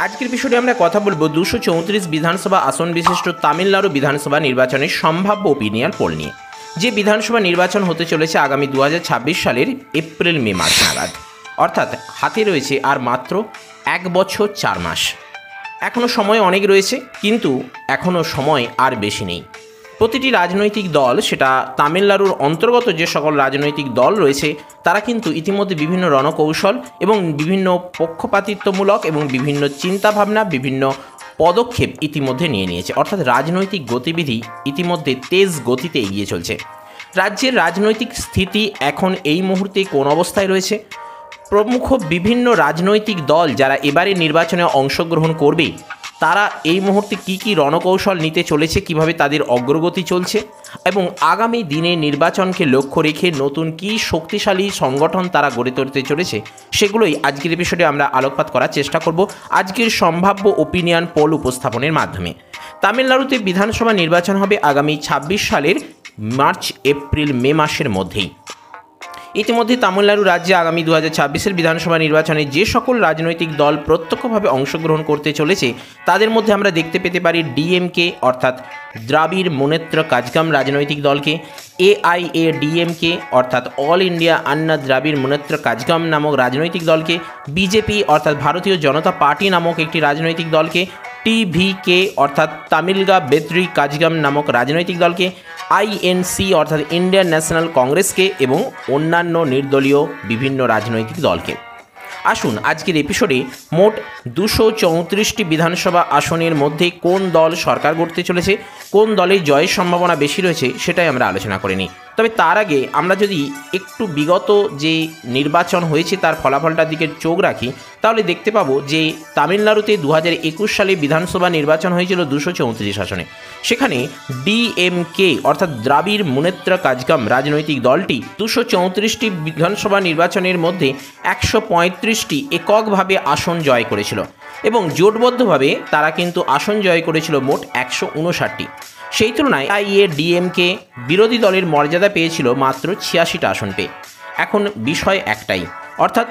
আজকের বিষয়ে আমরা কথা বলবো 234 বিধানসভা আসন বিশিষ্ট তামিলনাড়ু বিধানসভা নির্বাচনের সম্ভাব্য ওপিনিয়ন পোল নিয়ে। যে বিধানসভা নির্বাচন হতে চলেছে আগামী 2026 সালের এপ্রিল মে মাস নাগাদ, অর্থাৎ হাতে রয়েছে আর মাত্র 1 বছর 4 মাস। এখনও সময় অনেক রয়েছে, কিন্তু এখনও সময় আর বেশি নেই। প্রতিটি রাজনৈতিক দল, সেটা তামিলনাড়ুর অন্তর্গত যে সকল রাজনৈতিক দল রয়েছে, তারা কিন্তু ইতিমধ্যে বিভিন্ন রণকৌশল এবং বিভিন্ন পক্ষপাতিত্বমূলক এবং বিভিন্ন চিন্তাভাবনা, বিভিন্ন পদক্ষেপ ইতিমধ্যে নিয়ে নিয়েছে। অর্থাৎ রাজনৈতিক গতিবিধি ইতিমধ্যে তেজ গতিতে এগিয়ে চলছে। রাজ্যের রাজনৈতিক স্থিতি এখন এই মুহূর্তে কোন অবস্থায় রয়েছে? প্রমুখ বিভিন্ন রাজনৈতিক দল যারা এবারে নির্বাচনে অংশগ্রহণ করবে, তারা এই মুহূর্তে কী কী রণকৌশল নিতে চলেছে, কিভাবে তাদের অগ্রগতি চলছে এবং আগামী দিনে নির্বাচনকে লক্ষ্য রেখে নতুন কী শক্তিশালী সংগঠন তারা গড়ে তুলতে চলেছে, সেগুলোই আজকের এপিসোডে আমরা আলোকপাত করার চেষ্টা করব আজকের সম্ভাব্য ওপিনিয়ন পোল উপস্থাপনের মাধ্যমে। তামিলনাড়ুতে বিধানসভা নির্বাচন হবে আগামী 26 সালের মার্চ এপ্রিল মে মাসের মধ্যেই। ইতিমধ্যে তামিলনাড়ু রাজ্যে আগামী 2026-এর বিধানসভা নির্বাচনে যে সকল রাজনৈতিক দল প্রত্যক্ষভাবে অংশগ্রহণ করতে চলেছে, তাদের মধ্যে আমরা দেখতে পেতে পারি ডিএমকে অর্থাৎ দ্রাবিড় মুনেত্র কাজগাম রাজনৈতিক দলকে, এআইএডিএমকে অর্থাৎ অল ইন্ডিয়া আন্না দ্রাবিড় মুনেত্র কাজগাম নামক রাজনৈতিক দলকে, বিজেপি অর্থাৎ ভারতীয় জনতা পার্টি নামক একটি রাজনৈতিক দলকে, টিভিকে অর্থাৎ তামিলগা বেত্রি কাজগাম নামক রাজনৈতিক দলকে, আইএনসি অর্থাৎ ইন্ডিয়ান ন্যাশনাল কংগ্রেসকে এবং অন্যান্য নির্দলীয় বিভিন্ন রাজনৈতিক দলকে। আসুন আজকের এপিসোডে মোট 234টি বিধানসভা আসনের মধ্যে কোন দল সরকার গড়তে চলেছে, কোন দলের জয়ের সম্ভাবনা বেশি রয়েছে, সেটাই আমরা আলোচনা করে নিই। তবে তার আগে আমরা যদি একটু বিগত যে নির্বাচন হয়েছে তার ফলাফলটার দিকে চোখ রাখি, তাহলে দেখতে পাবো যে তামিলনাড়ুতে 2021 সালে বিধানসভা নির্বাচন হয়েছিল 234 আসনে। সেখানে ডিএমকে অর্থাৎ দ্রাবিড় মুনেত্র কাজগাম রাজনৈতিক দলটি 234টি বিধানসভা নির্বাচনের মধ্যে 135টি এককভাবে আসন জয় করেছিল এবং জোটবদ্ধভাবে তারা কিন্তু আসন জয় করেছিল মোট 159টি। সেই তুলনায় আইএডিএমকে বিরোধী দলের মর্যাদা পেয়েছিল মাত্র 86টা আসন পেয়ে। এখন বিষয় একটাই, অর্থাৎ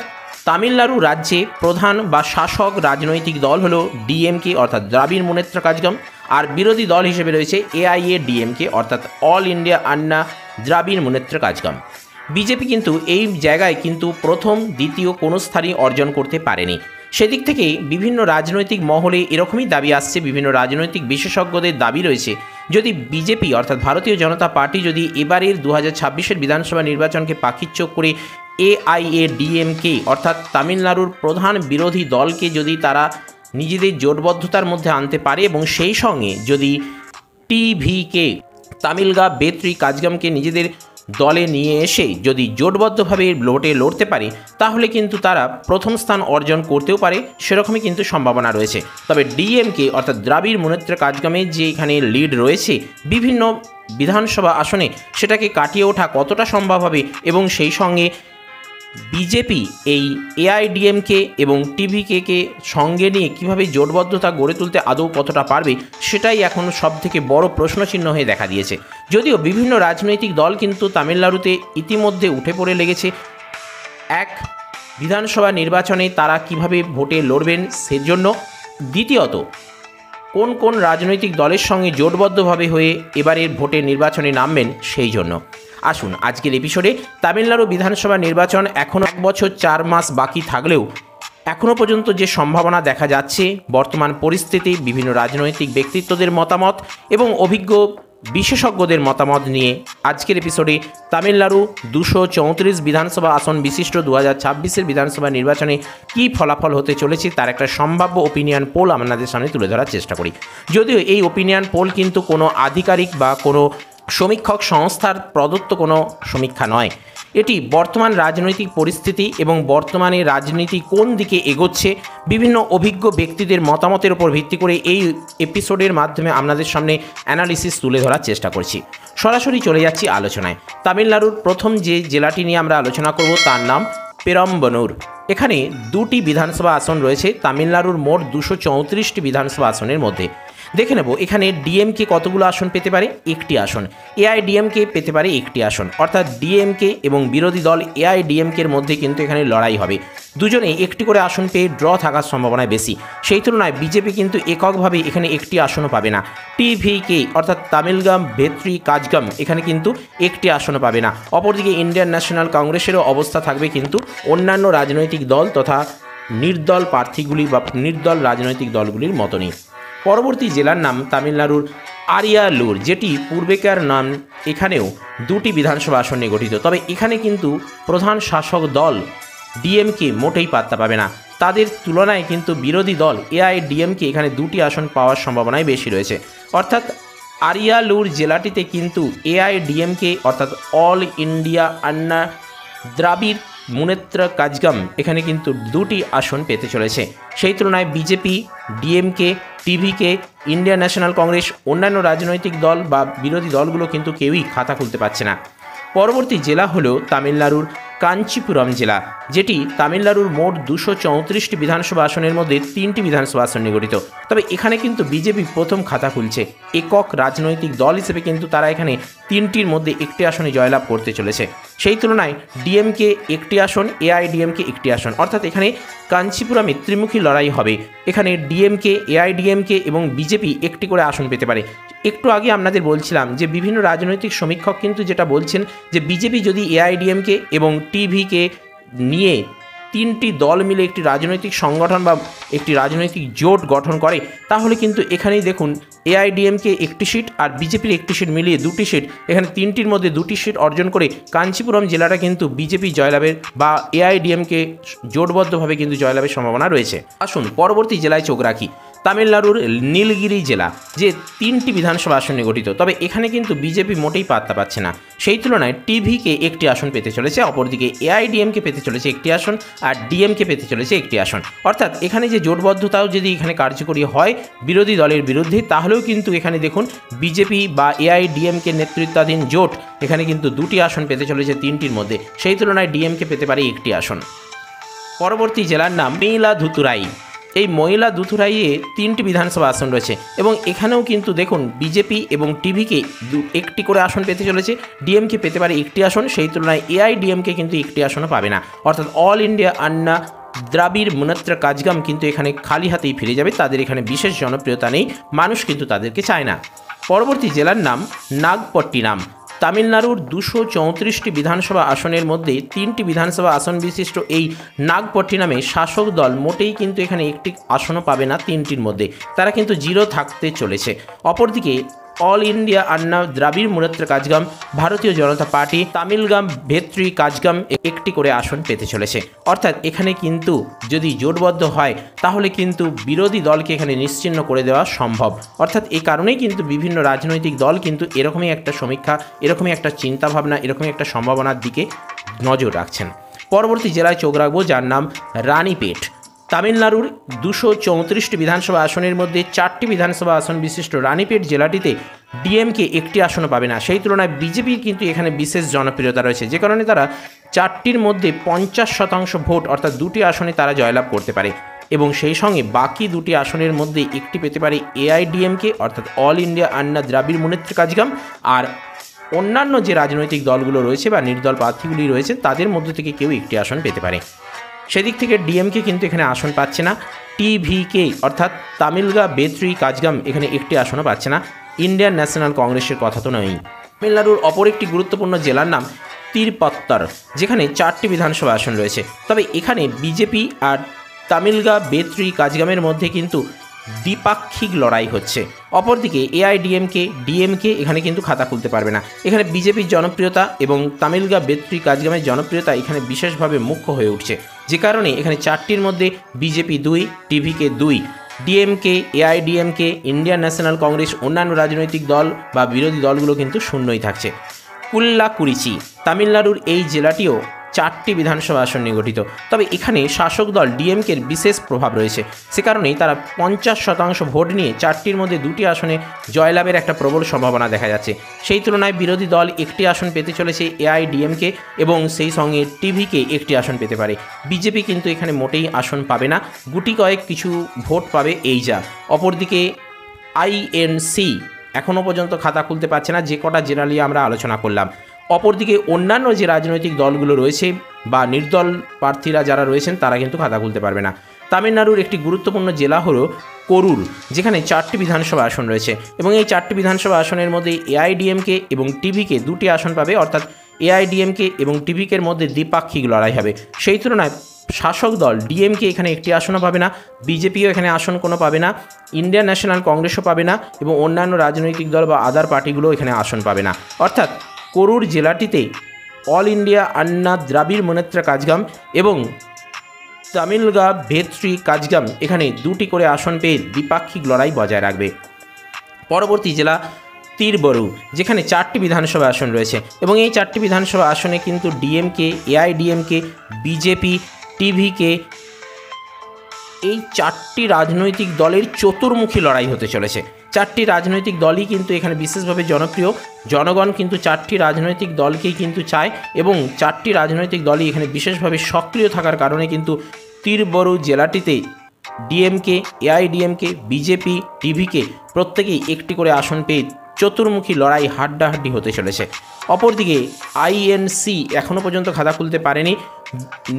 তামিলনাড়ু রাজ্যে প্রধান বা শাসক রাজনৈতিক দল হলো ডিএমকে অর্থাৎ দ্রাবিড় মুনেত্র কাজগাম, আর বিরোধী দল হিসেবে রয়েছে এআইএডিএমকে অর্থাৎ অল ইন্ডিয়া আন্না দ্রাবিড় মুনেত্র কাজগাম। বিজেপি কিন্তু এই জায়গায় কিন্তু প্রথম দ্বিতীয় কোনো স্থানই অর্জন করতে পারেনি। সেদিক থেকে বিভিন্ন রাজনৈতিক মহলে এরকমই দাবি আসছে, বিভিন্ন রাজনৈতিক বিশেষজ্ঞদের দাবি রয়েছে, যদি বিজেপি অর্থাৎ ভারতীয় জনতা পার্টি যদি এবারের 2026-এর বিধানসভা নির্বাচনকে পাখির চোখ করে এআইএডিএমকে অর্থাৎ তামিলনাড়ুর প্রধান বিরোধী দলকে যদি তারা নিজেদের জোটবদ্ধতার মধ্যে আনতে পারে এবং সেই সঙ্গে যদি টিভিকে তামিলগা বেত্রি কাজগামকে নিজেদের দলে নিয়ে এসে যদি জোটবদ্ধভাবে ভোটে লড়তে পারে, তাহলে কিন্তু তারা প্রথম স্থান অর্জন করতেও পারে, সেরকমই কিন্তু সম্ভাবনা রয়েছে। তবে ডিএমকে অর্থাৎ দ্রাবিড় মুনেত্র কাজগামের যে এখানে লিড রয়েছে বিভিন্ন বিধানসভা আসনে, সেটাকে কাটিয়ে ওঠা কতটা সম্ভব হবে এবং সেই সঙ্গে বিজেপি এই এআইডিএমকে এবং টিভিকে সঙ্গে নিয়ে কীভাবে জোটবদ্ধতা গড়ে তুলতে আদৌ কতটা পারবে, সেটাই এখন সবথেকে বড় প্রশ্নচিহ্ন হয়ে দেখা দিয়েছে। যদিও বিভিন্ন রাজনৈতিক দল কিন্তু তামিলনাড়ুতে ইতিমধ্যে উঠে পড়ে লেগেছে এক বিধানসভা নির্বাচনে তারা কিভাবে ভোটে লড়বেন সেজন্য, দ্বিতীয়ত কোন কোন রাজনৈতিক দলের সঙ্গে জোটবদ্ধভাবে হয়ে এবারের ভোটে নির্বাচনে নামবেন সেই জন্য। আসুন আজকের এপিসোডে তামিলনাড়ু বিধানসভা নির্বাচন এখনও 1 বছর 4 মাস বাকি থাকলেও এখনও পর্যন্ত যে সম্ভাবনা দেখা যাচ্ছে, বর্তমান পরিস্থিতি, বিভিন্ন রাজনৈতিক ব্যক্তিত্বদের মতামত এবং অভিজ্ঞ বিশেষজ্ঞদের মতামত নিয়ে আজকের এপিসোডে তামিলনাড়ু 234 বিধানসভা আসন বিশিষ্ট 2026-এর বিধানসভা নির্বাচনে কী ফলাফল হতে চলেছে তার একটা সম্ভাব্য ওপিনিয়ন পোল আপনাদের সামনে তুলে ধরার চেষ্টা করি। যদিও এই ওপিনিয়ন পোল কিন্তু কোনো আধিকারিক বা কোনো সমীক্ষক সংস্থার প্রদত্ত কোনো সমীক্ষা নয়, এটি বর্তমান রাজনৈতিক পরিস্থিতি এবং বর্তমানে রাজনীতি কোন দিকে এগোচ্ছে বিভিন্ন অভিজ্ঞ ব্যক্তিদের মতামতের উপর ভিত্তি করে এই এপিসোডের মাধ্যমে আপনাদের সামনে অ্যানালিসিস তুলে ধরার চেষ্টা করছি। সরাসরি চলে যাচ্ছি আলোচনায়। তামিলনাড়ুর প্রথম যে জেলাটি নিয়ে আমরা আলোচনা করব তার নাম পেরম্বনুর। এখানে 2টি বিধানসভা আসন রয়েছে তামিলনাড়ুর মোট 234টি বিধানসভা আসনের মধ্যে। দেখে নেব এখানে ডিএমকে কতগুলো আসন পেতে পারে, একটি আসন। এআইডিএমকে পেতে পারে একটি আসন, অর্থাৎ ডিএমকে এবং বিরোধী দল এআইডিএমকের মধ্যে কিন্তু এখানে লড়াই হবে। দুজনে একটি করে আসন পেয়ে ড্র থাকার সম্ভাবনা বেশি। সেই তুলনায় বিজেপি কিন্তু এককভাবে এখানে একটি আসনও পাবে না। টিভিকে অর্থাৎ তামিলগাম ভেত্রি কাজগাম এখানে কিন্তু একটি আসনও পাবে না। অপরদিকে ইন্ডিয়ান ন্যাশনাল কংগ্রেসেরও অবস্থা থাকবে কিন্তু অন্যান্য রাজনৈতিক দল তথা নির্দল প্রার্থীগুলি বা নির্দল রাজনৈতিক দলগুলির মতনই। পরবর্তী জেলার নাম তামিলনাড়ুর আরিয়ালুর, যেটি পূর্বেকার নাম। এখানেও দুটি বিধানসভা আসন নিয়ে গঠিত, তবে এখানে কিন্তু প্রধান শাসক দল ডিএমকে মোটেই পাত্তা পাবে না। তাদের তুলনায় কিন্তু বিরোধী দল এআইডিএমকে এখানে দুটি আসন পাওয়ার সম্ভাবনাই বেশি রয়েছে। অর্থাৎ আরিয়ালুর জেলাটিতে কিন্তু এআইডিএমকে অর্থাৎ অল ইন্ডিয়া আন্না দ্রাবিড় মুনেত্রা কাজগাম এখানে কিন্তু দুটি আসন পেতে চলেছে। সেই তুলনায় বিজেপি, ডিএমকে, টিভিকে, ইন্ডিয়ান ন্যাশনাল কংগ্রেস, অন্যান্য রাজনৈতিক দল বা বিরোধী দলগুলো কিন্তু কেউই খাতা খুলতে পারছে না। পরবর্তী জেলা হলো তামিলনাড়ুর কাঞ্চিপুরম জেলা, যেটি তামিলনাড়ুর মোট 234টি বিধানসভা আসনের মধ্যে 3টি বিধানসভা আসন নিয়ে গঠিত। তবে এখানে কিন্তু বিজেপি প্রথম খাতা খুলছে। একক রাজনৈতিক দল হিসেবে কিন্তু তারা এখানে 3টির মধ্যে একটি আসনে জয়লাভ করতে চলেছে। সেই তুলনায় ডিএমকে একটি আসন, এআইডিএমকে একটি আসন, অর্থাৎ এখানে কাঞ্চিপুরমে ত্রিমুখী লড়াই হবে। এখানে ডিএমকে, এআইডিএমকে এবং বিজেপি একটি করে আসন পেতে পারে। একটু আগে আপনাদের বলছিলাম যে বিভিন্ন রাজনৈতিক সমীক্ষক কিন্তু যেটা বলছেন যে বিজেপি যদি এআইডিএমকে এবং টিভিকে নিয়ে 3টি দল মিলে একটি রাজনৈতিক সংগঠন বা একটি রাজনৈতিক জোট গঠন করে, তাহলে কিন্তু এখানেই দেখুন এআইডিএমকে একটি সিট আর বিজেপির একটি সিট মিলিয়ে 2টি সিট, এখানে 3টির মধ্যে 2টি সিট অর্জন করে কাঞ্চিপুরম জেলাটা কিন্তু বিজেপি জয়লাভের বা এআইডিএমকে জোটবদ্ধভাবে কিন্তু জয়লাভের সম্ভাবনা রয়েছে। আসুন পরবর্তী জেলায় চোখ রাখি। তামিলনাড়ুর নীলগিরি জেলা, যে 3টি বিধানসভা আসন নিয়ে গঠিত, তবে এখানে কিন্তু বিজেপি মোটেই পাত্তা পাচ্ছে না। সেই তুলনায় টিভিকে একটি আসন পেতে চলেছে, অপরদিকে এআইডিএমকে পেতে চলেছে একটি আসন আর ডিএমকে পেতে চলেছে একটি আসন। অর্থাৎ এখানে যে জোটবদ্ধতাও যদি এখানে কার্যকরী হয় বিরোধী দলের বিরুদ্ধে, তাহলেও কিন্তু এখানে দেখুন বিজেপি বা এআইডিএমকে নেতৃত্বাধীন জোট এখানে কিন্তু 2টি আসন পেতে চলেছে 3টির মধ্যে। সেই তুলনায় ডিএমকে পেতে পারে একটি আসন। পরবর্তী জেলার নাম ময়িলাদুথুরাই। এই ময়িলাদুথুরাইয়ে 3টি বিধানসভা আসন রয়েছে এবং এখানেও কিন্তু দেখুন বিজেপি এবং টিভিকে একটি করে আসন পেতে চলেছে, ডিএমকে পেতে পারে একটি আসন। সেই তুলনায় এআইডিএমকে কিন্তু একটি আসনও পাবে না। অর্থাৎ অল ইন্ডিয়া আন্না দ্রাবিড় মুনেত্রা কাজগাম কিন্তু এখানে খালি হাতেই ফিরে যাবে। তাদের এখানে বিশেষ জনপ্রিয়তা নেই, মানুষ কিন্তু তাদেরকে চায় না। পরবর্তী জেলার নাম নাগপট্টিনাম। তামিলনাড়ুর 234টি বিধানসভা আসনের মধ্যে 3টি বিধানসভা আসন বিশিষ্ট এই নাগপট্টিনামে শাসক দল মোটেই কিন্তু এখানে একটি আসনও পাবে না 3টির মধ্যে, তারা কিন্তু 0 থাকতে চলেছে। অপরদিকে অল ইন্ডিয়া আন্না দ্রাবিড় মুনেত্রা কাজগাম, ভারতীয় জনতা পার্টি, তামিলগাম ভেত্রি কাজগাম একটি করে আসন পেতে চলেছে। অর্থাৎ এখানে কিন্তু যদি জোটবদ্ধ হয় তাহলে কিন্তু বিরোধী দলকে এখানে নিশ্চিহ্ন করে দেওয়া সম্ভব। অর্থাৎ এই কারণেই কিন্তু বিভিন্ন রাজনৈতিক দল কিন্তু এরকমই একটা সমীক্ষা, এরকমই একটা চিন্তাভাবনা, এরকমই একটা সম্ভাবনার দিকে নজর রাখছেন। পরবর্তী জেলায় চোখ রাখবো যার নাম রানীপেট। তামিলনাড়ুর 234টি বিধানসভা আসনের মধ্যে 4টি বিধানসভা আসন বিশিষ্ট রানীপেট জেলাটিতে ডিএমকে একটি আসনও পাবে না। সেই তুলনায় বিজেপির কিন্তু এখানে বিশেষ জনপ্রিয়তা রয়েছে, যে কারণে তারা 4টির মধ্যে 50% ভোট অর্থাৎ 2টি আসনে তারা জয়লাভ করতে পারে এবং সেই সঙ্গে বাকি 2টি আসনের মধ্যে একটি পেতে পারে এআইডিএমকে অর্থাৎ অল ইন্ডিয়া আন্না দ্রাবিড় মুনেত্রা কাজগাম, আর অন্যান্য যে রাজনৈতিক দলগুলো রয়েছে বা নির্দল প্রার্থীগুলি রয়েছে তাদের মধ্য থেকে কেউ একটি আসন পেতে পারে। সেদিক থেকে ডিএমকে কিন্তু এখানে আসন পাচ্ছে না। টিভিকে অর্থাৎ তামিলগা ভেত্রি কাজগাম এখানে একটি আসনও পাচ্ছে না। ইন্ডিয়ান ন্যাশনাল কংগ্রেসের কথা তো নয়। তামিলনাড়ুর অপর একটি গুরুত্বপূর্ণ জেলার নাম তিরুপত্তর, যেখানে 4টি বিধানসভা আসন রয়েছে, তবে এখানে বিজেপি আর তামিলগা ভেত্রি কাজগামের মধ্যে কিন্তু দ্বিপাক্ষিক লড়াই হচ্ছে। অপরদিকে এআইডিএমকে, ডিএমকে এখানে কিন্তু খাতা খুলতে পারবে না। এখানে বিজেপির জনপ্রিয়তা এবং তামিলগা ভেত্রি কাজগামের জনপ্রিয়তা এখানে বিশেষভাবে মুখ্য হয়ে উঠছে, যে কারণে এখানে 4টির মধ্যে বিজেপি 2, টিভিকে 2, DMK, AIADMK, Indian National Congress, অন্যান্য রাজনৈতিক দল বা বিরোধী দলগুলো কিন্তু শূন্যই থাকছে। কুল্লাকুরিচি, তামিলনাড়ুর এই জেলাটিও 4টি বিধানসভা আসন নিয়ে গঠিত, তবে এখানে শাসক দল ডিএমকের বিশেষ প্রভাব রয়েছে। সে কারণেই তারা 50% ভোট নিয়ে 4টির মধ্যে 2টি আসনে জয়লাভের একটা প্রবল সম্ভাবনা দেখা যাচ্ছে। সেই তুলনায় বিরোধী দল একটি আসন পেতে চলেছে এআইডিএমকে এবং সেই সঙ্গে টিভিকে একটি আসন পেতে পারে। বিজেপি কিন্তু এখানে মোটেই আসন পাবে না, গুটি কয়েক কিছু ভোট পাবে এই যা। অপরদিকে আইএনসি এখনও পর্যন্ত খাতা খুলতে পারছে না, যে কটা জেলা নিয়ে আমরা আলোচনা করলাম। অপরদিকে অন্যান্য যে রাজনৈতিক দলগুলো রয়েছে বা নির্দল প্রার্থীরা যারা রয়েছেন তারা কিন্তু খাতা খুলতে পারবে না। তামিলনাড়ুর একটি গুরুত্বপূর্ণ জেলা হলো করুর, যেখানে 4টি বিধানসভা আসন রয়েছে এবং এই 4টি বিধানসভা আসনের মধ্যে এআইডিএমকে এবং টিভিকে 2টি আসন পাবে, অর্থাৎ এআইডিএমকে এবং টিভিকের মধ্যে দ্বিপাক্ষিক লড়াই হবে। সেই তুলনায় শাসক দল ডিএমকে এখানে একটি আসনও পাবে না, বিজেপিও এখানে আসন কোনো পাবে না, ইন্ডিয়ান ন্যাশনাল কংগ্রেসও পাবে না এবং অন্যান্য রাজনৈতিক দল বা আদার পার্টিগুলো এখানে আসন পাবে না। অর্থাৎ করুর জেলাটিতে অল ইন্ডিয়া আন্না দ্রাবিড় মুনেত্রা কাজগাম এবং তামিলগা ভেত্রি কাজগাম এখানে 2টি করে আসন পেয়ে দ্বিপাক্ষিক লড়াই বজায় রাখবে। পরবর্তী জেলা তিরুবরু, যেখানে 4টি বিধানসভা আসন রয়েছে এবং এই 4টি বিধানসভা আসনে কিন্তু ডিএমকে, এআইডিএমকে, বিজেপি, টিভিকে এই 4টি রাজনৈতিক দলের চতুর্মুখী লড়াই হতে চলেছে। 4টি রাজনৈতিক দলই কিন্তু এখানে বিশেষভাবে জনপ্রিয়, জনগণ কিন্তু 4টি রাজনৈতিক দলকেই কিন্তু চায় এবং 4টি রাজনৈতিক দলই এখানে বিশেষভাবে সক্রিয় থাকার কারণে কিন্তু তিরুবরু জেলাটিতে ডিএমকে, এআইডিএমকে, বিজেপি, টিভিকে প্রত্যেকেই একটি করে আসন পেয়ে চতুর্মুখী লড়াই হাড্ডাহাড্ডি হতে চলেছে। অপরদিকে আইএনসি এখনও পর্যন্ত খাতা খুলতে পারেনি,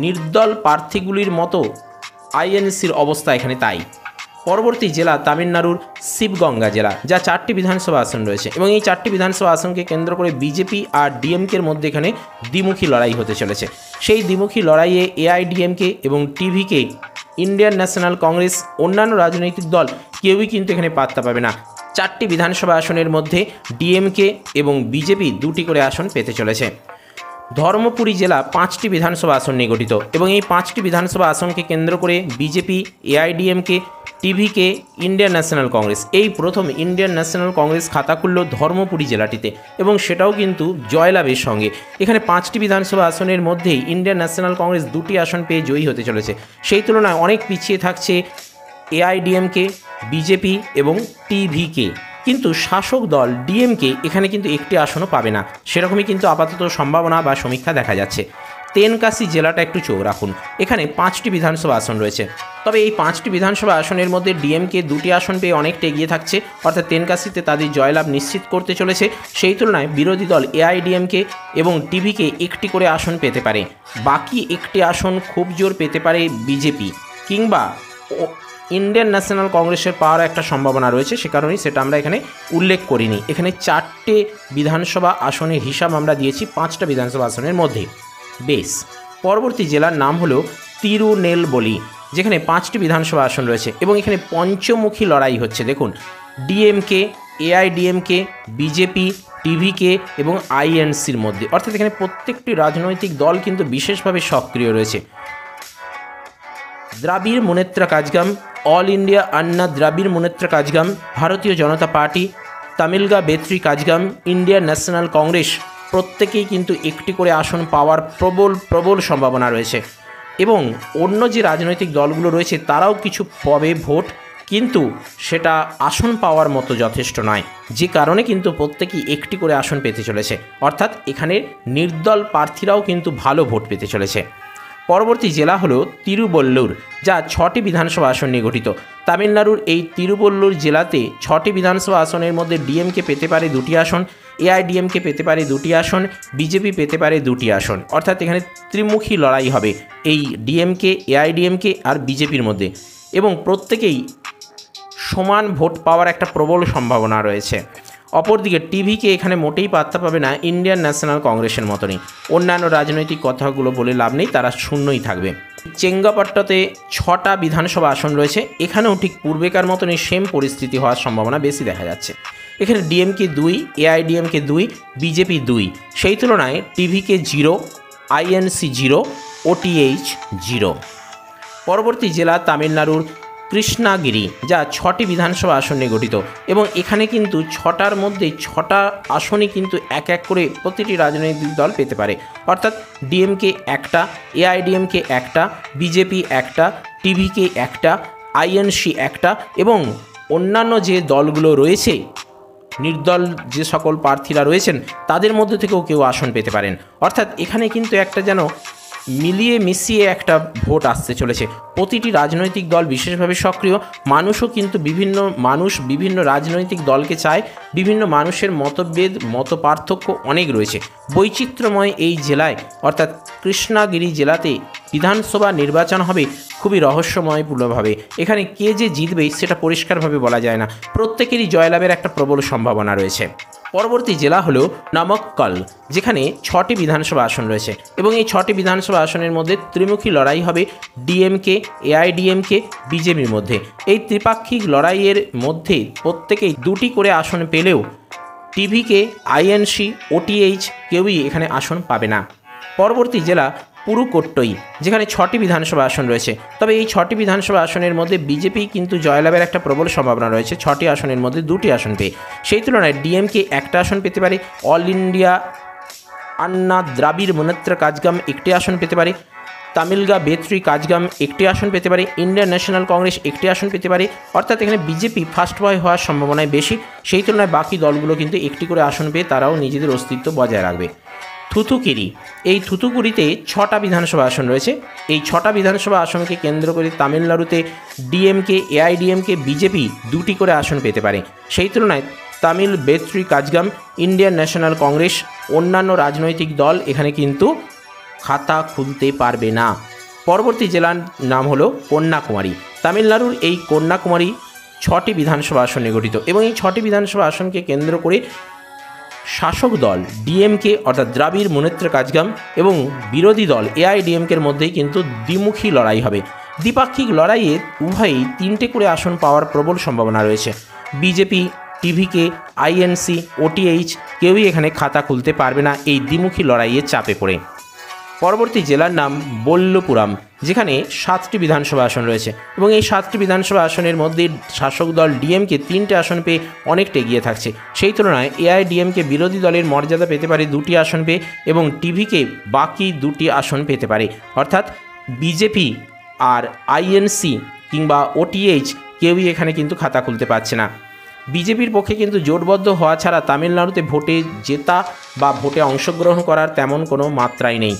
নির্দল প্রার্থীগুলির মতো আইএনসির অবস্থা এখানে তাই। পরবর্তী জেলা তামিলনাড়ুর শিবগঙ্গা জেলা, যা 4টি বিধানসভা আসন রয়েছে এবং এই 4টি বিধানসভা আসনকে কেন্দ্র করে বিজেপি আর ডিএমকের মধ্যে এখানে দ্বিমুখী লড়াই হতে চলেছে। সেই দ্বিমুখী লড়াইয়ে এআইডিএমকে এবং টিভিকে, ইন্ডিয়ান ন্যাশনাল কংগ্রেস, অন্যান্য রাজনৈতিক দল কেউই কিন্তু এখানে পাত্তা পাবে না। 4টি বিধানসভা আসনের মধ্যে ডিএমকে এবং বিজেপি 2টি করে আসন পেতে চলেছে। ধর্মপুরী জেলা 5টি বিধানসভা আসন নিয়ে গঠিত এবং এই 5টি বিধানসভা আসনকে কেন্দ্র করে BJP, AIADMK, TVK, Indian National Congress এই প্রথম ইন্ডিয়ান ন্যাশনাল কংগ্রেস খাতা খুলল ধর্মপুরী জেলাটিতে এবং সেটাও কিন্তু জয়লাভের সঙ্গে। এখানে 5টি বিধানসভা আসনের মধ্যেই ইন্ডিয়ান ন্যাশনাল কংগ্রেস 2টি আসন পেয়ে জয়ী হতে চলেছে। সেই তুলনায় অনেক পিছিয়ে থাকছে এআইডিএমকে, বিজেপি এবং টিভিকে, কিন্তু শাসক দল ডিএমকে এখানে কিন্তু একটি আসনও পাবে না, সেরকমই কিন্তু আপাতত সম্ভাবনা বা সমীক্ষা দেখা যাচ্ছে। তেনকাশি জেলাটা একটু চোখ রাখুন, এখানে 5টি বিধানসভা আসন রয়েছে, তবে এই 5টি বিধানসভা আসনের মধ্যে ডিএমকে 2টি আসন পেয়ে অনেকটা এগিয়ে থাকছে, অর্থাৎ তেনকাশিতে তাদের জয়লাভ নিশ্চিত করতে চলেছে। সেই তুলনায় বিরোধী দল এআইডিএমকে এবং টিভিকে একটি করে আসন পেতে পারে, বাকি একটি আসন খুব জোর পেতে পারে বিজেপি কিংবা ইন্ডিয়ান ন্যাশনাল কংগ্রেসের পাওয়ার একটা সম্ভাবনা রয়েছে, সে কারণেই সেটা আমরা এখানে উল্লেখ করিনি। এখানে 4টে বিধানসভা আসনের হিসাব আমরা দিয়েছি 5টা বিধানসভা আসনের মধ্যে। বেশ, পরবর্তী জেলার নাম হলো তিরুনেলবেলি, যেখানে 5টি বিধানসভা আসন রয়েছে এবং এখানে পঞ্চমুখী লড়াই হচ্ছে। দেখুন, ডিএমকে, এআইডিএমকে, বিজেপি, টিভিকে এবং আইএনসির মধ্যে, অর্থাৎ এখানে প্রত্যেকটি রাজনৈতিক দল কিন্তু বিশেষভাবে সক্রিয় রয়েছে। দ্রাবিড় মুনেত্রা কাজগাম, অল ইন্ডিয়া আন্না দ্রাবিড় Munnetra Kazhagam, Bharatiya Janata party, Tamilaga Vettri Kazhagam, Indian National Congress প্রত্যেকেই কিন্তু একটি করে আসন পাওয়ার প্রবল সম্ভাবনা রয়েছে এবং অন্য যে রাজনৈতিক দলগুলো রয়েছে তারাও কিছু পাবে ভোট, কিন্তু সেটা আসন পাওয়ার মতো যথেষ্ট নয়, যে কারণে কিন্তু প্রত্যেকেই একটি করে আসন পেতে চলেছে, অর্থাৎ এখানে নির্দল প্রার্থীরাও কিন্তু ভালো ভোট পেতে চলেছে। পরবর্তী জেলা হলো তিরুবল্লুর, যা 6টি বিধানসভা আসন নিয়ে গঠিত। তামিলনাড়ুর এই তিরুবল্লুর জেলাতে 6টি বিধানসভা আসনের মধ্যে ডিএমকে পেতে পারে 2টি আসন, এআইডিএমকে পেতে পারে 2টি আসন, বিজেপি পেতে পারে 2টি আসন, অর্থাৎ এখানে ত্রিমুখী লড়াই হবে এই ডিএমকে, এআইডিএমকে আর বিজেপির মধ্যে এবং প্রত্যেকেই সমান ভোট পাওয়ার একটা প্রবল সম্ভাবনা রয়েছে। অপরদিকে টিভিকে এখানে মোটেই পাত্তা পাবে না ইন্ডিয়ান ন্যাশনাল কংগ্রেসের মতনই, অন্যান্য রাজনৈতিক কথাগুলো বলে লাভ নেই, তারা শূন্যই থাকবে। চেঙ্গাপট্টাতে 6টা বিধানসভা আসন রয়েছে, এখানেও ঠিক পূর্বেকার মতনই সেম পরিস্থিতি হওয়ার সম্ভাবনা বেশি দেখা যাচ্ছে। এখানে ডিএমকে 2, এআইডিএমকে 2, বিজেপি 2, সেই তুলনায় টিভিকে 0, আইএনসি 0, ওটিএইচ 0। পরবর্তী জেলা তামিলনাড়ুর কৃষ্ণাগিরি, যা 6টি বিধানসভা আসন নিয়ে গঠিত এবং এখানে কিন্তু 6টার মধ্যে 6টা আসনই কিন্তু এক এক করে প্রতিটি রাজনৈতিক দল পেতে পারে, অর্থাৎ ডিএমকে 1টা, এআইডিএমকে 1টা, বিজেপি 1টা, টিভিকে 1টা, আইএনসি 1টা এবং অন্যান্য যে দলগুলো রয়েছে, নির্দল যে সকল প্রার্থীরা রয়েছেন তাদের মধ্যে থেকেও কেউ আসন পেতে পারেন। অর্থাৎ এখানে কিন্তু একটা যেন মিলিয়ে মিশিয়ে একটা ভোট আসতে চলেছে। প্রতিটি রাজনৈতিক দল বিশেষভাবে সক্রিয়, মানুষও কিন্তু বিভিন্ন রাজনৈতিক দলকে চায়। বিভিন্ন মানুষের মতভেদ মতপার্থক্য অনেক রয়েছে। বৈচিত্র্যময় এই জেলায় অর্থাৎ কৃষ্ণাগিরি জেলাতে বিধানসভা নির্বাচন হবে খুবই রহস্যময়পূর্ণভাবে। এখানে কে যে জিতবে সেটা পরিষ্কারভাবে বলা যায় না। প্রত্যেকেরই জয়লাভের একটা প্রবল সম্ভাবনা রয়েছে। পরবর্তী জেলা হলো নমক্কল, যেখানে 6টি বিধানসভা আসন রয়েছে এবং এই 6টি বিধানসভা আসনের মধ্যে ত্রিমুখী লড়াই হবে ডিএমকে, এআইডিএমকে, বিজেপির মধ্যে। এই ত্রিপাক্ষিক লড়াইয়ের মধ্যে প্রত্যেকেই 2টি করে আসন পেলেও টিভিকে, আইএনসি, ওটিএইচ কেউই এখানে আসন পাবে না। পরবর্তী জেলা পুরুকোট্টই, যেখানে 6টি বিধানসভা আসন রয়েছে। তবে এই 6টি বিধানসভা আসনের মধ্যে বিজেপি কিন্তু জয়লাভের একটা প্রবল সম্ভাবনা রয়েছে 6টি আসনের মধ্যে 2টি আসন পেয়ে। সেই তুলনায় ডিএমকে একটা আসন পেতে পারে, অল ইন্ডিয়া আন্না দ্রাবিড় মুনেত্র কাজগাম একটি আসন পেতে পারে, তামিলগা বেত্রী কাজগাম একটি আসন পেতে পারে, ইন্ডিয়ান ন্যাশনাল কংগ্রেস একটি আসন পেতে পারে। অর্থাৎ এখানে বিজেপি ফার্স্ট বয় হওয়ার সম্ভাবনায় বেশি। সেই তুলনায় বাকি দলগুলো কিন্তু একটি করে আসন পেয়ে তারাও নিজেদের অস্তিত্ব বজায় রাখবে। থুথুকুডি, এই থুথুকুডিতে 6টা বিধানসভা আসন রয়েছে। এই 6টা বিধানসভা আসনকে কেন্দ্র করে তামিলনাড়ুতে ডিএমকে, এআইডিএমকে, বিজেপি 2টি করে আসন পেতে পারে। সেই তুলনায় তামিল বেত্রী কাজগাম, ইন্ডিয়ান ন্যাশনাল কংগ্রেস, অন্যান্য রাজনৈতিক দল এখানে কিন্তু খাতা খুলতে পারবে না। পরবর্তী জেলার নাম হলো কন্যাকুমারী। তামিলনাড়ুর এই কন্যাকুমারী 6টি বিধানসভা আসনে গঠিত এবং এই 6টি বিধানসভা আসনকে কেন্দ্র করে শাসক দল ডিএমকে অর্থাৎ দ্রাবিড় মুনেত্র কাজগাম এবং বিরোধী দল এআইডিএমকের মধ্যেই কিন্তু দ্বিমুখী লড়াই হবে। দ্বিপাক্ষিক লড়াইয়ে উভয়ই 3টে করে আসন পাওয়ার প্রবল সম্ভাবনা রয়েছে। বিজেপি, টিভিকে, আইএনসি, ওটিএইচ কেউই এখানে খাতা খুলতে পারবে না এই দ্বিমুখী লড়াইয়ে চাপে পড়ে। পরবর্তী জেলার নাম বল্লপুরাম, যেখানে 7টি বিধানসভা আসন রয়েছে এবং এই 7টি বিধানসভা আসনের মধ্যে শাসক দল ডিএমকে 3টে আসন পেয়ে অনেকটা এগিয়ে থাকছে। সেই তুলনায় এআইডিএমকে বিরোধী দলের মর্যাদা পেতে পারে 2টি আসন পেয়ে এবং টিভিকে বাকি 2টি আসন পেতে পারে। অর্থাৎ বিজেপি আর আইএনসি কিংবা ওটিএইচ কেউই এখানে কিন্তু খাতা খুলতে পারছে না। বিজেপির পক্ষে কিন্তু জোটবদ্ধ হওয়া ছাড়া তামিলনাড়ুতে ভোটে জেতা বা ভোটে অংশগ্রহণ করার তেমন কোনো মাত্রাই নেই।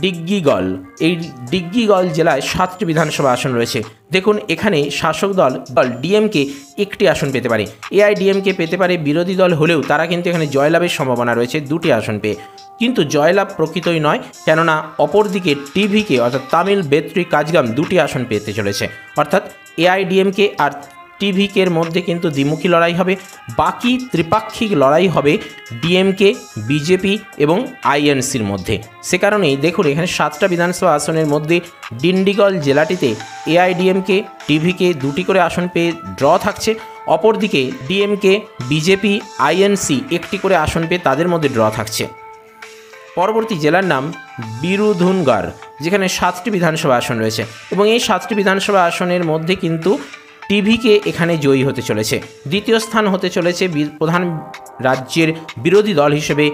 ডিগ্গিগল, এই ডিগ্গিগল জেলায় 7টি বিধানসভা আসন রয়েছে। দেখুন এখানে শাসক দল ডিএমকে একটি আসন পেতে পারে, এআইডিএমকে পেতে পারে। বিরোধী দল হলেও তারা কিন্তু এখানে জয়লাভের সম্ভাবনা রয়েছে 2টি আসন পেয়ে, কিন্তু জয়লাভ প্রকৃতই নয়, কেননা অপরদিকে টিভিকে অর্থাৎ তামিল বেত্রী কাজগাম 2টি আসন পেতে চলেছে। অর্থাৎ এআইডিএমকে আর টিভিকের মধ্যে কিন্তু দ্বিমুখী লড়াই হবে। বাকি ত্রিপাক্ষিক লড়াই হবে ডিএমকে, বিজেপি এবং আইএনসির মধ্যে। সে কারণেই দেখুন এখানে 7টা বিধানসভা আসনের মধ্যে ডিন্ডিগল জেলাটিতে এআইডিএমকে, টিভিকে 2টি করে আসন পেয়ে ড্র থাকছে। অপরদিকে ডিএমকে, বিজেপি, আইএনসি একটি করে আসন পেয়ে তাদের মধ্যে ড্র থাকছে। পরবর্তী জেলার নাম বিরুধুনগড়, যেখানে 7টি বিধানসভা আসন রয়েছে এবং এই 7টি বিধানসভা আসনের মধ্যে কিন্তু টিভিকে এখানে জয়ী হতে চলেছে। দ্বিতীয় স্থান হতে চলেছে প্রধান রাজ্যের বিরোধী দল হিসেবে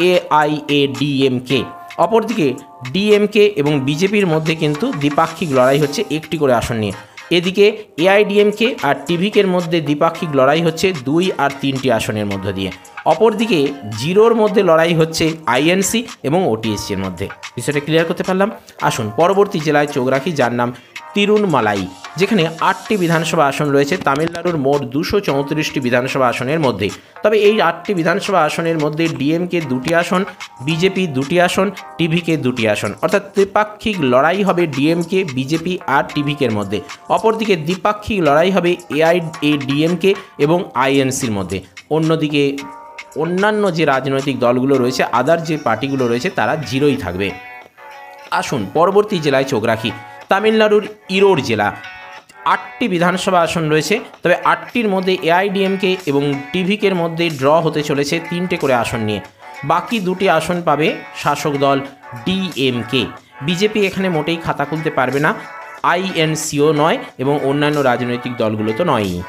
এআইএডিএমকে। অপরদিকে ডিএমকে এবং বিজেপির মধ্যে কিন্তু দ্বিপাক্ষিক লড়াই হচ্ছে একটি করে আসন নিয়ে। এদিকে এআইডিএমকে আর টিভিকের মধ্যে দ্বিপাক্ষিক লড়াই হচ্ছে 2 আর 3টি আসনের মধ্য দিয়ে। অপরদিকে জিরোর মধ্যে লড়াই হচ্ছে আইএনসি এবং ওটিএসির মধ্যে। বিষয়টা ক্লিয়ার করতে পারলাম। আসুন পরবর্তী জেলায় চোখ রাখি, যার নাম তিরুনমালাই, যেখানে 8টি বিধানসভা আসন রয়েছে তামিলনাড়ুর মোট 234টি বিধানসভা আসনের মধ্যে। তবে এই 8টি বিধানসভা আসনের মধ্যে ডিএমকে 2টি আসন, বিজেপি 2টি আসন, টিভিকে 2টি আসন। অর্থাৎ ত্রিপাক্ষিক লড়াই হবে ডিএমকে, বিজেপি আর টিভিকের মধ্যে। অপরদিকে দ্বিপাক্ষিক লড়াই হবে এআইএডিএমকে এবং আইএনসির মধ্যে। অন্যদিকে অন্যান্য যে রাজনৈতিক দলগুলো রয়েছে, আদার যে পার্টিগুলো রয়েছে, তারা জিরোই থাকবে। আসুন পরবর্তী জেলায় চোখ রাখি, তামিলনাড়ুর ইরোড় জেলা। 8টি বিধানসভা আসন রয়েছে, তবে 8টির মধ্যে এআইডিএমকে এবং টিভিকের মধ্যে ড্র হতে চলেছে 3টে করে আসন নিয়ে। বাকি 2টি আসন পাবে শাসক দল ডিএমকে। বিজেপি এখানে মোটেই খাতা খুলতে পারবে না, আইএনসিও নয় এবং অন্যান্য রাজনৈতিক দলগুলো তো নয়ই।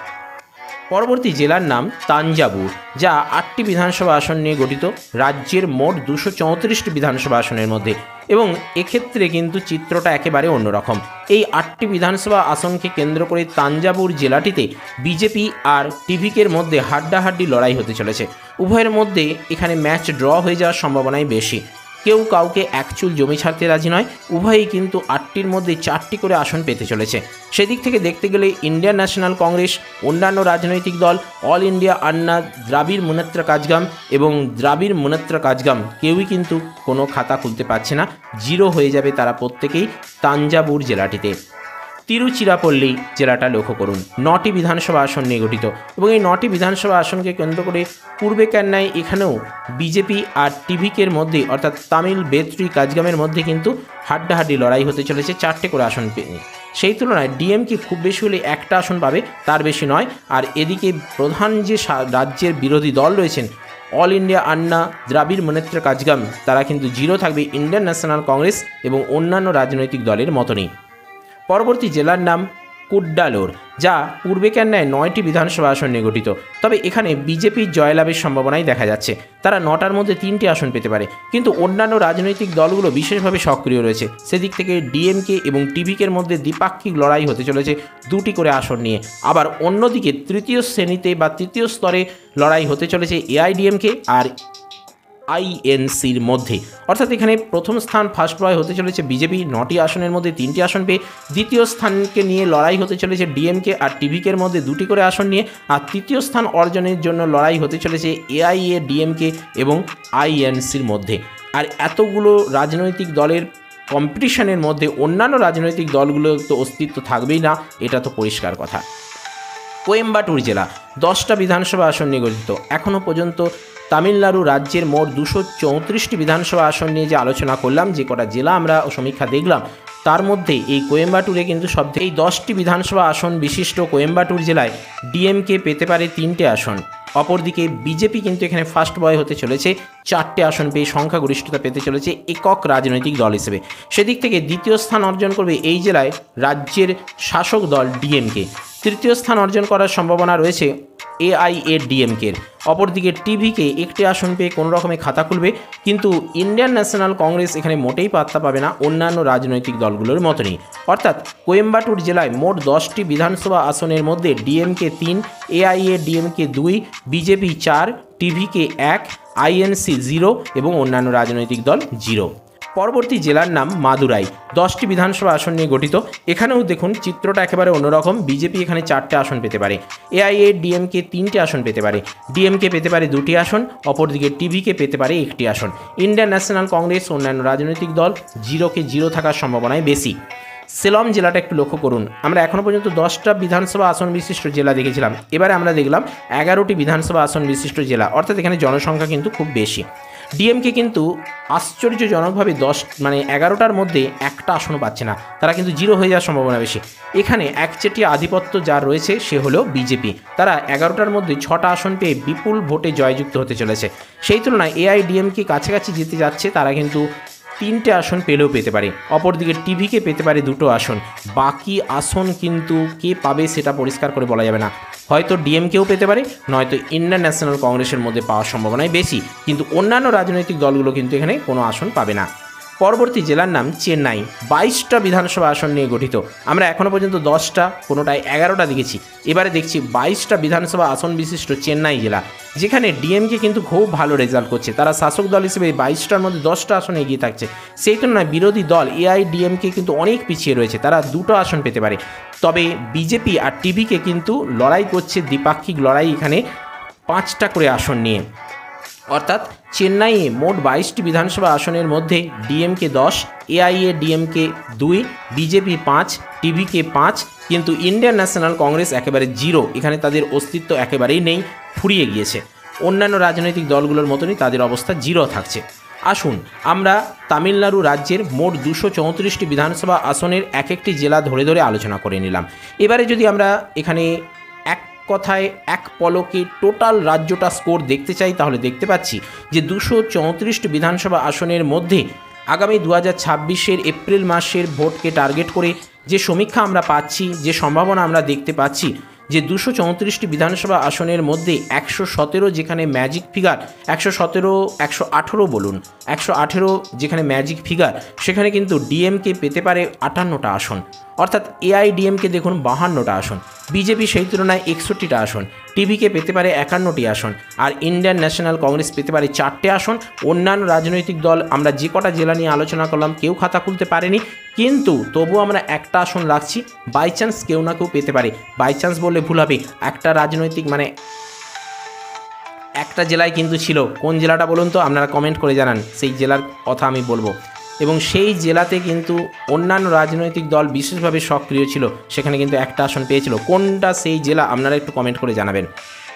পরবর্তী জেলার নাম তাঞ্জাবুর, যা 8টি বিধানসভা আসন নিয়ে গঠিত রাজ্যের মোট 234টি বিধানসভা আসনের মধ্যে। এবং এক্ষেত্রে কিন্তু চিত্রটা একেবারে অন্যরকম। এই 8টি বিধানসভা আসনকে কেন্দ্র করে তাঞ্জাবুর জেলাটিতে বিজেপি আর টিভিকের মধ্যে হাড্ডাহাড্ডি লড়াই হতে চলেছে। উভয়ের মধ্যে এখানে ম্যাচ ড্র হয়ে যাওয়ার সম্ভাবনাই বেশি। কেউ কাউকে এক চুল জমি ছাড়তে রাজি নয়। উভয়ই কিন্তু 8টির মধ্যে 4টি করে আসন পেতে চলেছে। সেদিক থেকে দেখতে গেলে ইন্ডিয়ান ন্যাশনাল কংগ্রেস, অন্যান্য রাজনৈতিক দল, অল ইন্ডিয়া আন্না, দ্রাবিড় মুনেত্রা কাজগাম এবং দ্রাবিড় মুনেত্রা কাজগাম কেউই কিন্তু কোনো খাতা খুলতে পারছে না। জিরো হয়ে যাবে তারা প্রত্যেকেই তাঞ্জাবুর জেলাটিতে। তিরুচিরাপল্লী জেলাটা লক্ষ্য করুন, 9টি বিধানসভা আসন নিয়ে গঠিত এবং এই 9টি বিধানসভা আসনকে কেন্দ্র করে পূর্বেকার ন্যায় এখানেও বিজেপি আর টিভিকের মধ্যে অর্থাৎ তামিল বেত্রী কাজগামের মধ্যে কিন্তু হাড্ডাহাড্ডি লড়াই হতে চলেছে 4টে করে আসন পেয়ে। সেই তুলনায় ডিএমকে খুব বেশি হলে একটা আসন পাবে, তার বেশি নয়। আর এদিকে প্রধান যে রাজ্যের বিরোধী দল রয়েছেন অল ইন্ডিয়া আন্না, দ্রাবিড় মুনেত্রা কাজগাম, তারা কিন্তু জিরো থাকবে ইন্ডিয়ান ন্যাশনাল কংগ্রেস এবং অন্যান্য রাজনৈতিক দলের মতনই। পরবর্তী জেলার নাম কুড্ডালোর, যা পূর্বেকার ন্যায় 9টি বিধানসভা আসন নিয়ে গঠিত। তবে এখানে বিজেপির জয়লাভের সম্ভাবনাই দেখা যাচ্ছে। তারা 9টার মধ্যে 3টি আসন পেতে পারে, কিন্তু অন্যান্য রাজনৈতিক দলগুলো বিশেষভাবে সক্রিয় রয়েছে। সেদিক থেকে ডিএমকে এবং টিভিকের মধ্যে দ্বিপাক্ষিক লড়াই হতে চলেছে 2টি করে আসন নিয়ে। আবার অন্যদিকে তৃতীয় শ্রেণীতে বা তৃতীয় স্তরে লড়াই হতে চলেছে এআইডিএমকে আর আইএনসির মধ্যে। অর্থাৎ এখানে প্রথম স্থান ফার্স্ট বয় হতে চলেছে বিজেপি 9টি আসনের মধ্যে 3টি আসন পেয়ে। দ্বিতীয় স্থানকে নিয়ে লড়াই হতে চলেছে ডিএমকে আর টিভিকের মধ্যে 2টি করে আসন নিয়ে। আর তৃতীয় স্থান অর্জনের জন্য লড়াই হতে চলেছে এআইএডিএমকে এবং আইএনসির মধ্যে। আর এতগুলো রাজনৈতিক দলের কম্পিটিশনের মধ্যে অন্যান্য রাজনৈতিক দলগুলোর তো অস্তিত্ব থাকবেই না, এটা তো পরিষ্কার কথা। কোয়েম্বাটুর জেলা 10টা বিধানসভা আসন নিয়ে গঠিত। এখনও পর্যন্ত তামিলনাড়ু রাজ্যের মোট 234টি বিধানসভা আসন নিয়ে যে আলোচনা করলাম, যে কটা জেলা আমরা সমীক্ষা দেখলাম, তার মধ্যে এই কোয়েম্বাটুরে কিন্তু সবথেকে এই 10টি বিধানসভা আসন বিশিষ্ট কোয়েম্বাটুর জেলায় ডিএমকে পেতে পারে 3টে আসন। অপরদিকে বিজেপি কিন্তু এখানে ফার্স্ট বয় হতে চলেছে 4টে আসন পেয়ে সংখ্যাগরিষ্ঠতা পেতে চলেছে একক রাজনৈতিক দল হিসেবে। সেদিক থেকে দ্বিতীয় স্থান অর্জন করবে এই জেলায় রাজ্যের শাসক দল ডিএমকে। তৃতীয় স্থান অর্জন করার সম্ভাবনা রয়েছে এআইএডিএমকের। অপরদিকে টিভিকে 1টি আসন পেয়ে কোনো রকমে খাতা খুলবে, কিন্তু ইন্ডিয়ান ন্যাশনাল কংগ্রেস এখানে মোটেই পাত্তা পাবে না অন্যান্য রাজনৈতিক দলগুলোর মতনই। অর্থাৎ কোয়েম্বাটুর জেলায় মোট 10টি বিধানসভা আসনের মধ্যে ডিএমকে 3, এআইএডিএমকে 2, বিজেপি 4, টিভিকে 1, আইএনসি 0 এবং অন্যান্য রাজনৈতিক দল 0। পরবর্তী জেলার নাম মাদুরাই, 10টি বিধানসভা আসন নিয়ে গঠিত। এখানেও দেখুন চিত্রটা একেবারে অন্যরকম। বিজেপি এখানে 4টে আসন পেতে পারে, এআইএডিএমকে 3টে আসন পেতে পারে, ডিএমকে পেতে পারে 2টি আসন, অপরদিকে টিভিকে পেতে পারে 1টি আসন। ইন্ডিয়ান ন্যাশনাল কংগ্রেস অন্যান্য রাজনৈতিক দল জিরোকে জিরো থাকার সম্ভাবনাই বেশি। সেলম জেলাটা একটু লক্ষ্য করুন। আমরা এখনও পর্যন্ত 10টা বিধানসভা আসন বিশিষ্ট জেলা দেখেছিলাম, এবারে আমরা দেখলাম 11টি বিধানসভা আসন বিশিষ্ট জেলা। অর্থাৎ এখানে জনসংখ্যা কিন্তু খুব বেশি। ডিএমকে কিন্তু আশ্চর্যজনকভাবে 11টার মধ্যে একটা আসনও পাচ্ছে না, তারা কিন্তু জিরো হয়ে যাওয়ার সম্ভাবনা বেশি। এখানে একচেটিয়া আধিপত্য যার রয়েছে সে হলো বিজেপি। তারা 11টার মধ্যে 6টা আসন পেয়ে বিপুল ভোটে জয়যুক্ত হতে চলেছে। সেই তুলনায় এআইডিএমকে কাছাকাছি যেতে যাচ্ছে, তারা কিন্তু 3টে আসন পেলেও পেতে পারে। অপরদিকে টিভিকে পেতে পারে 2টো আসন। বাকি আসন কিন্তু কে পাবে সেটা পরিষ্কার করে বলা যাবে না। হয়তো ডিএমকেও পেতে পারে, নয়তো ইন্ডিয়ান ন্যাশনাল কংগ্রেসের মধ্যে পাওয়ার সম্ভাবনাই বেশি, কিন্তু অন্যান্য রাজনৈতিক দলগুলো কিন্তু এখানে কোনো আসন পাবে না। পরবর্তী জেলার নাম চেন্নাই, 22টা বিধানসভা আসন নিয়ে গঠিত। আমরা এখনও পর্যন্ত 10টা, কোনোটায় 11টা দেখেছি, এবারে দেখছি 22টা বিধানসভা আসন বিশিষ্ট চেন্নাই জেলা, যেখানে ডিএমকে কিন্তু খুব ভালো রেজাল্ট করছে। তারা শাসক দল হিসেবে 22টার মধ্যে 10টা আসন এগিয়ে থাকছে। সেই তুলনায় বিরোধী দল এআইডিএমকে কিন্তু অনেক পিছিয়ে রয়েছে, তারা 2টো আসন পেতে পারে। তবে বিজেপি আর টিভিকে কিন্তু লড়াই করছে, দ্বিপাক্ষিক লড়াই এখানে 5টা করে আসন নিয়ে। অর্থাৎ চেন্নাইয়ে মোট 22টি বিধানসভা আসনের মধ্যে ডিএমকে 10, এআইএডিএমকে 2, বিজেপি 5, টিভিকে 5, কিন্তু ইন্ডিয়ান ন্যাশনাল কংগ্রেস একেবারে জিরো। এখানে তাদের অস্তিত্ব একেবারেই নেই, ফুরিয়ে গিয়েছে। অন্যান্য রাজনৈতিক দলগুলোর মতনই তাদের অবস্থা জিরো থাকছে। আসুন আমরা তামিলনাড়ু রাজ্যের মোট 234টি বিধানসভা আসনের এক একটি জেলা ধরে ধরে আলোচনা করে নিলাম। এবারে যদি আমরা এখানে কথায় এক পলকে টোটাল রাজ্যটা স্কোর দেখতে চাই, তাহলে দেখতে পাচ্ছি যে 234টি বিধানসভা আসনের মধ্যে আগামী 2026-এর এপ্রিল মাসের ভোটকে টার্গেট করে যে সমীক্ষা আমরা পাচ্ছি, যে সম্ভাবনা আমরা দেখতে পাচ্ছি, যে 234টি বিধানসভা আসনের মধ্যে 117 যেখানে ম্যাজিক ফিগার, 118 বলুন, 118 যেখানে ম্যাজিক ফিগার, সেখানে কিন্তু ডিএমকে পেতে পারে 58টা আসন। অর্থাৎ এআইডিএমকে দেখুন 52টা আসন, বিজেপি সেই তুলনায় 61টা আসন, টিভিকে পেতে পারে 51টি আসন, আর ইন্ডিয়ান ন্যাশনাল কংগ্রেস পেতে পারে 4টে আসন। অন্যান্য রাজনৈতিক দল আমরা যে কটা জেলা নিয়ে আলোচনা করলাম কেউ খাতা খুলতে পারেনি, কিন্তু তবু আমরা একটা আসন রাখছি, বাই চান্স কেউ না কেউ পেতে পারে। বাই চান্স বললে ভুল হবে, একটা রাজনৈতিক একটা জেলায় কিন্তু ছিল, কোন জেলাটা বলুন তো, আপনারা কমেন্ট করে জানান, সেই জেলার কথা আমি বলবো। এবং সেই জেলাতে কিন্তু অন্যান্য রাজনৈতিক দল বিশেষভাবে সক্রিয় ছিল, সেখানে কিন্তু একটা আসন পেয়েছিল। কোনটা সেই জেলা আপনারা একটু কমেন্ট করে জানাবেন।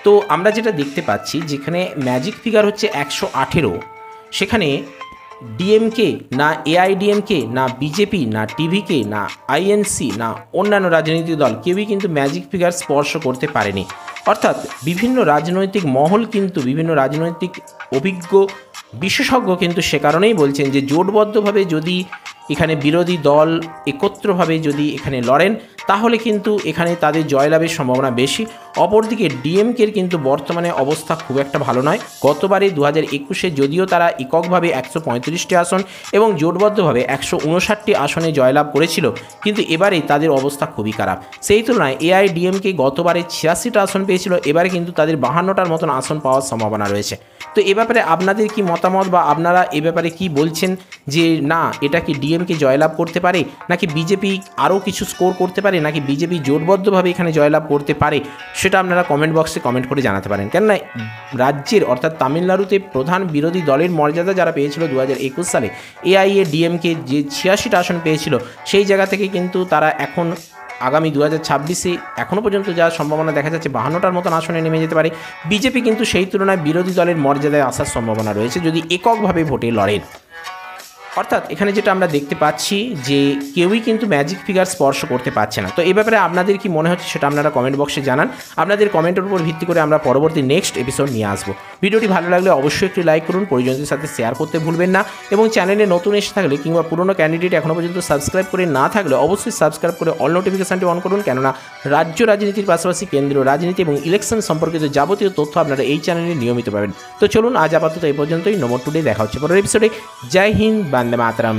তো আমরা যেটা দেখতে পাচ্ছি, যেখানে ম্যাজিক ফিগার হচ্ছে 118, সেখানে ডিএমকে না এআইডিএমকে না বিজেপি না টিভিকে না আইএনসি না অন্যান্য রাজনৈতিক দল কেউই কিন্তু ম্যাজিক ফিগার স্পর্শ করতে পারেনি। অর্থাৎ বিভিন্ন রাজনৈতিক মহল কিন্তু বিভিন্ন রাজনৈতিক অভিজ্ঞ বিশেষজ্ঞ কিন্তু সে কারণেই বলছেন যে জোটবদ্ধভাবে যদি এখানে বিরোধী দল একত্রভাবে যদি এখানে লড়েন তাহলে কিন্তু এখানে তাদের জয়লাভের সম্ভাবনা বেশি। অপরদিকে ডিএমকের কিন্তু বর্তমানে অবস্থা খুব একটা ভালো নয়। গতবারে 2021-এ যদিও তারা এককভাবে 135টি আসন এবং জোটবদ্ধভাবে 159টি আসনে জয়লাভ করেছিল, কিন্তু এবারে তাদের অবস্থা খুবই খারাপ। সেই তুলনায় এআইডিএমকে গতবারে 86টা আসন পেয়েছিল, এবারে কিন্তু তাদের 52টার মতন আসন পাওয়ার সম্ভাবনা রয়েছে। তো এ ব্যাপারে আপনাদের কি মতামত, বা আপনারা এ ব্যাপারে কি বলছেন, যে না এটা কি ডিএমকে জয়লাভ করতে পারে, নাকি বিজেপি আরও কিছু স্কোর করতে পারে, নাকি বিজেপি জোটবদ্ধভাবে এখানে জয়লাভ করতে পারে, সেটা আপনারা কমেন্ট বক্সে কমেন্ট করে জানাতে পারেন। কেননা রাজ্যের অর্থাৎ তামিলনাড়ুতে প্রধান বিরোধী দলের মর্যাদা যারা পেয়েছিল 2021 সালে, এআইএডিএমকে যে 86টা আসন পেয়েছিল, সেই জায়গা থেকে কিন্তু তারা এখন আগামী 2026-এ এখনও পর্যন্ত যা সম্ভাবনা দেখা যাচ্ছে 52টার মতন আসনে নেমে যেতে পারে। বিজেপি কিন্তু সেই তুলনায় বিরোধী দলের মর্যাদায় আসার সম্ভাবনা রয়েছে যদি এককভাবে ভোটে লড়েন। অর্থাৎ এখানে যেটা আমরা দেখতে পাচ্ছি যে কেউই কিন্তু ম্যাজিক ফিগার স্পর্শ করতে পারছে না। তো এই ব্যাপারে আপনাদের কি মনে হচ্ছে সেটা আপনারা কমেন্ট বক্সে জানান। আপনাদের কমেন্টের উপর ভিত্তি করে আমরা পরবর্তী নেক্সট এপিসোড নিয়ে আসবো। ভিডিওটি ভালো লাগলে অবশ্যই একটি লাইক করুন, পরিজনদের সাথে শেয়ার করতে ভুলবেন না, এবং চ্যানেলে নতুন এসে থাকলে কিংবা পুরনো ক্যান্ডিডেট এখনও পর্যন্ত সাবস্ক্রাইব করে না থাকলে অবশ্যই সাবস্ক্রাইব করে অল নোটিফিকেশনটি অন করুন। কেননা রাজ্য রাজনীতির পাশাপাশি কেন্দ্রীয় রাজনীতি এবং ইলেকশন সম্পর্কিত যাবতীয় তথ্য আপনারা এই চ্যানেলে নিয়মিত পাবেন। তো চলুন আজ আপাতত এই পর্যন্তই। নমো টুডে, দেখা হচ্ছে পরের এপিসোডে। জয় হিন্দ, বন্দে মাতরম।